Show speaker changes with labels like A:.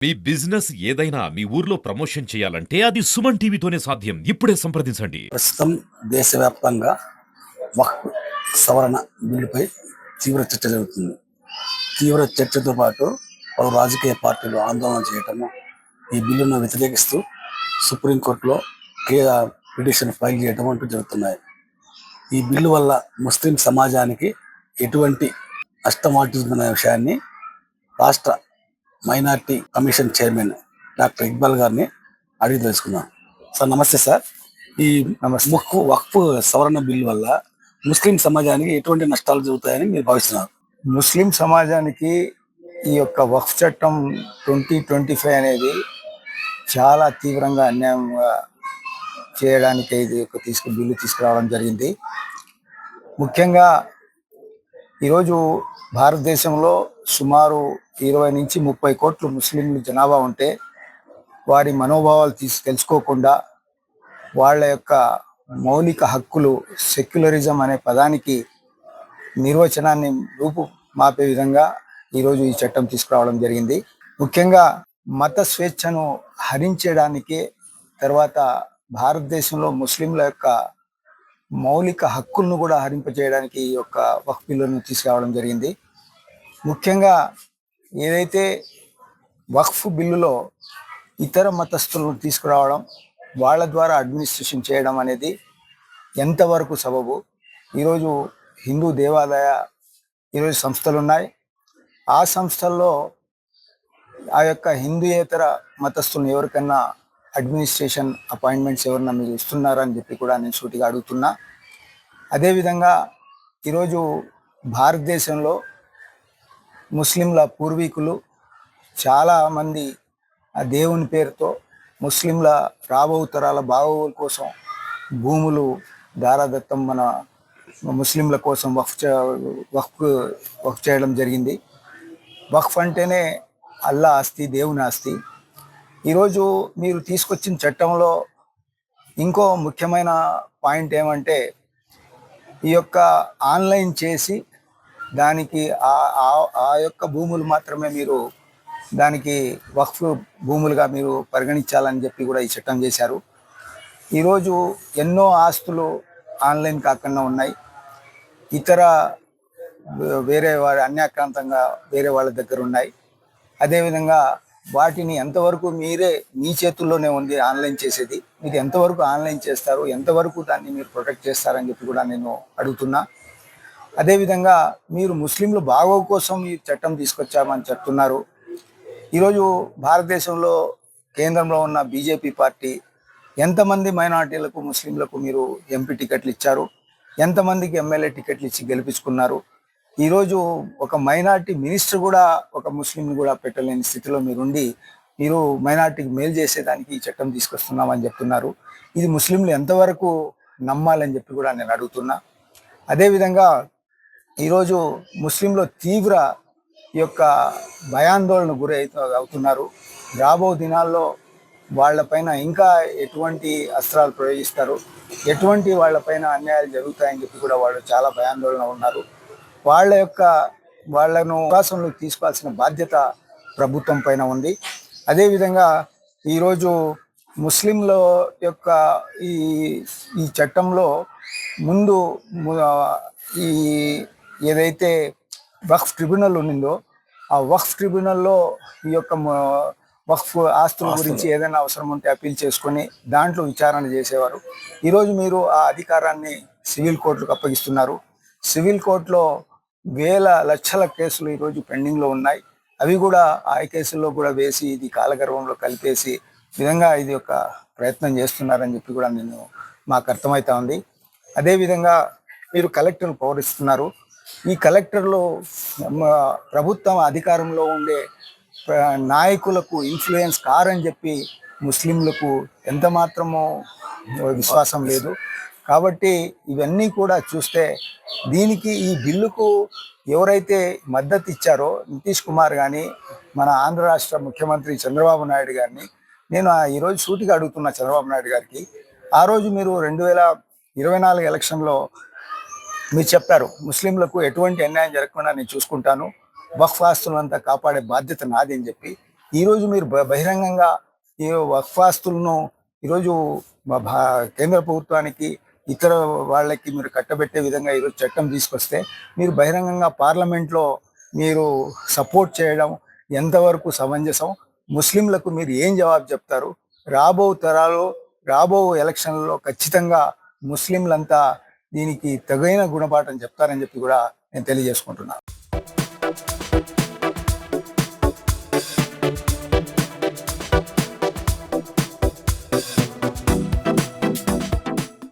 A: మీ business ఏదైనా మీ ఊర్లో promotion చేయాలంటే అది సుమన్ టీవీతోనే సాధ్యం. ఇప్పుడే సంప్రదించండి.
B: ప్రస్తుతం దేశవ్యాప్తంగా వక్ఫ్ సవరణ బిల్లుపై తీవ్ర చర్చ జరుగుతుంది. తీవ్ర చర్చతో పాటు పలు రాజకీయ పార్టీలు ఆందోళన చేయటము, ఈ బిల్లును వ్యతిరేకిస్తూ సుప్రీంకోర్టులో పిటిషన్ ఫైల్ చేయడం అంటూ జరుగుతున్నాయి. ఈ బిల్లు వల్ల ముస్లిం సమాజానికి ఎటువంటి నష్టం వాటిల్తుందనే విషయాన్ని రాష్ట్ర minority commission chairman doctor Iqbal గారిని అడిగి తెలుసుకున్నాం. సార్ నమస్తే సార్. ఈ వక్ఫ్ సవరణ బిల్లు వల్ల ముస్లిం సమాజానికి ఎటువంటి నష్టాలు జరుగుతాయని మీరు భావిస్తున్నారు?
C: ముస్లిం సమాజానికి ఈ యొక్క వక్ఫ్ చట్టం 2025 అనేది చాలా తీవ్రంగా అన్యాయంగా చేయడానికి ఇది బిల్లు తీసుకురావడం జరిగింది. ముఖ్యంగా ఈరోజు భారతదేశంలో సుమారు 20 నుంచి 30 కోట్ల ముస్లింలు జనాభా ఉంటే వారి మనోభావాలు తెలుసుకోకుండా వాళ్ళ యొక్క మౌలిక హక్కులు, సెక్యులరిజం అనే పదానికి నిర్వచనాన్ని రూపుమాపే విధంగా ఈరోజు ఈ చట్టం తీసుకురావడం జరిగింది. ముఖ్యంగా మత స్వేచ్ఛను హరించడానికి, తర్వాత భారతదేశంలో ముస్లింల యొక్క మౌలిక హక్కులను కూడా హరింపజేయడానికి ఈ యొక్క వక్ఫ్ బిల్లును తీసుకురావడం జరిగింది. ముఖ్యంగా ఏదైతే వక్ఫ్ బిల్లులో ఇతర మతస్థులను తీసుకురావడం, వాళ్ళ ద్వారా అడ్మినిస్ట్రేషన్ చేయడం అనేది ఎంతవరకు సబబు? ఈరోజు హిందూ దేవాలయ ఈరోజు సంస్థలు ఉన్నాయి. ఆ సంస్థల్లో ఆ యొక్క హిందూయేతర మతస్థులను ఎవరికన్నా అడ్మినిస్ట్రేషన్ అపాయింట్మెంట్స్ ఎవరన్నా మీరు ఇస్తున్నారని చెప్పి కూడా నేను సూటిగా అడుగుతున్నా. అదేవిధంగా ఈరోజు భారతదేశంలో ముస్లింల పూర్వీకులు చాలామంది ఆ దేవుని పేరుతో ముస్లింల రాబో తరాల బాగోగుల కోసం భూములు దారాదత్తం మన ముస్లింల కోసం వక్ఫ్ చేయడం జరిగింది. వక్ఫ్ అంటేనే అల్లా ఆస్తి, దేవుని ఆస్తి. ఈరోజు మీరు తీసుకొచ్చిన చట్టంలో ఇంకో ముఖ్యమైన పాయింట్ ఏమంటే, ఈ యొక్క ఆన్లైన్ చేసి దానికి ఆ యొక్క భూములు మాత్రమే మీరు దానికి వక్ఫ్ భూములుగా మీరు పరిగణించాలని చెప్పి కూడా ఈ చట్టం చేశారు. ఈరోజు ఎన్నో ఆస్తులు ఆన్లైన్ కాకుండా ఉన్నాయి. ఇతర వేరే వారి అన్యాక్రాంతంగా వేరే వాళ్ళ దగ్గర ఉన్నాయి. అదేవిధంగా వాటిని ఎంతవరకు మీ చేతుల్లోనే ఉంది ఆన్లైన్ చేసేది. మీరు ఎంతవరకు ఆన్లైన్ చేస్తారు, ఎంతవరకు దాన్ని మీరు ప్రొటెక్ట్ చేస్తారని చెప్పి కూడా నేను అడుగుతున్నా. అదేవిధంగా మీరు ముస్లింలు బాగోగు కోసం ఈ చట్టం తీసుకొచ్చామని చెప్తున్నారు. ఈరోజు భారతదేశంలో కేంద్రంలో ఉన్న బీజేపీ పార్టీ ఎంతమంది మైనారిటీలకు, ముస్లింలకు మీరు ఎంపీ టికెట్లు ఇచ్చారు, ఎంతమందికి ఎమ్మెల్యే టికెట్లు ఇచ్చి గెలిపించుకున్నారు? ఈరోజు ఒక మైనారిటీ మినిస్టర్ కూడా ఒక ముస్లింని కూడా పెట్టలేని స్థితిలో మీరుండి మీరు మైనారిటీకి మేలు చేసేదానికి ఈ చట్టం తీసుకొస్తున్నామని చెప్తున్నారు. ఇది ముస్లింలు ఎంతవరకు నమ్మాలని చెప్పి కూడా నేను అడుగుతున్నా. అదేవిధంగా ఈరోజు ముస్లింలు తీవ్ర ఈ యొక్క భయాందోళన అవుతున్నారు. రాబో దినాల్లో వాళ్ళపైన ఇంకా ఎటువంటి అస్త్రాలు ప్రయోగిస్తారు, ఎటువంటి వాళ్ళపైన అన్యాయాలు జరుగుతాయని చెప్పి కూడా వాళ్ళు చాలా భయాందోళన ఉన్నారు. వాళ్ళను అవకాశంలోకి తీసుకోవాల్సిన బాధ్యత ప్రభుత్వం పైన ఉంది. అదేవిధంగా ఈరోజు ముస్లింల యొక్క ఈ చట్టంలో ముందు ఈ ఏదైతే వక్ఫ్ ట్రిబ్యునల్ ఉండిందో ఆ వక్ఫ్ ట్రిబ్యునల్లో ఈ యొక్క వక్ఫ్ ఆస్తుల గురించి ఏదైనా అవసరం ఉంటే అప్పీల్ చేసుకొని దాంట్లో విచారణ చేసేవారు. ఈరోజు మీరు ఆ అధికారాన్ని సివిల్ కోర్టులకు అప్పగిస్తున్నారు. సివిల్ కోర్టులో లక్షల కేసులు ఈరోజు పెండింగ్లో ఉన్నాయి. అవి కూడా ఆ కేసుల్లో కూడా వేసి ఇది కాలగర్వంలో కలిపేసి విధంగా ఇది ఒక ప్రయత్నం చేస్తున్నారని చెప్పి కూడా మాకు అర్థమవుతా ఉంది. అదేవిధంగా మీరు కలెక్టర్లు పవర్ ఇస్తున్నారు. ఈ కలెక్టర్లు ప్రభుత్వం అధికారంలో ఉండే నాయకులకు ఇన్ఫ్లుయెన్స్ కారని చెప్పి ముస్లింలకు ఎంత మాత్రమో విశ్వాసం లేదు. కాబట్టి ఇవన్నీ కూడా చూస్తే దీనికి ఈ బిల్లుకు ఎవరైతే మద్దతు ఇచ్చారో నితీష్ కుమార్ కానీ, మన ఆంధ్ర రాష్ట్ర ముఖ్యమంత్రి చంద్రబాబు నాయుడు గారిని నేను ఈరోజు సూటిగా అడుగుతున్నా. చంద్రబాబు నాయుడు గారికి ఆ రోజు మీరు 2024 ఎలక్షన్లో మీరు చెప్పారు, ముస్లింలకు ఎటువంటి అన్యాయం జరగకుండా నేను చూసుకుంటాను, వక్ఫ్ ఆస్తులంతా కాపాడే బాధ్యత నాది అని చెప్పి. ఈరోజు మీరు బహిరంగంగా ఈ వక్ఫాస్తులను ఈరోజు కేంద్ర ప్రభుత్వానికి ఇతర వాళ్ళకి మీరు కట్టబెట్టే విధంగా ఈరోజు చట్టం తీసుకొస్తే మీరు బహిరంగంగా పార్లమెంట్లో మీరు సపోర్ట్ చేయడం ఎంతవరకు సమంజసం? ముస్లింలకు మీరు ఏం జవాబు చెప్తారు? రాబో ఎలక్షన్లలో ఖచ్చితంగా ముస్లింలంతా దీనికి తగిన గుణపాఠం చెప్తారని చెప్పి కూడా నేను తెలియజేసుకుంటున్నాను.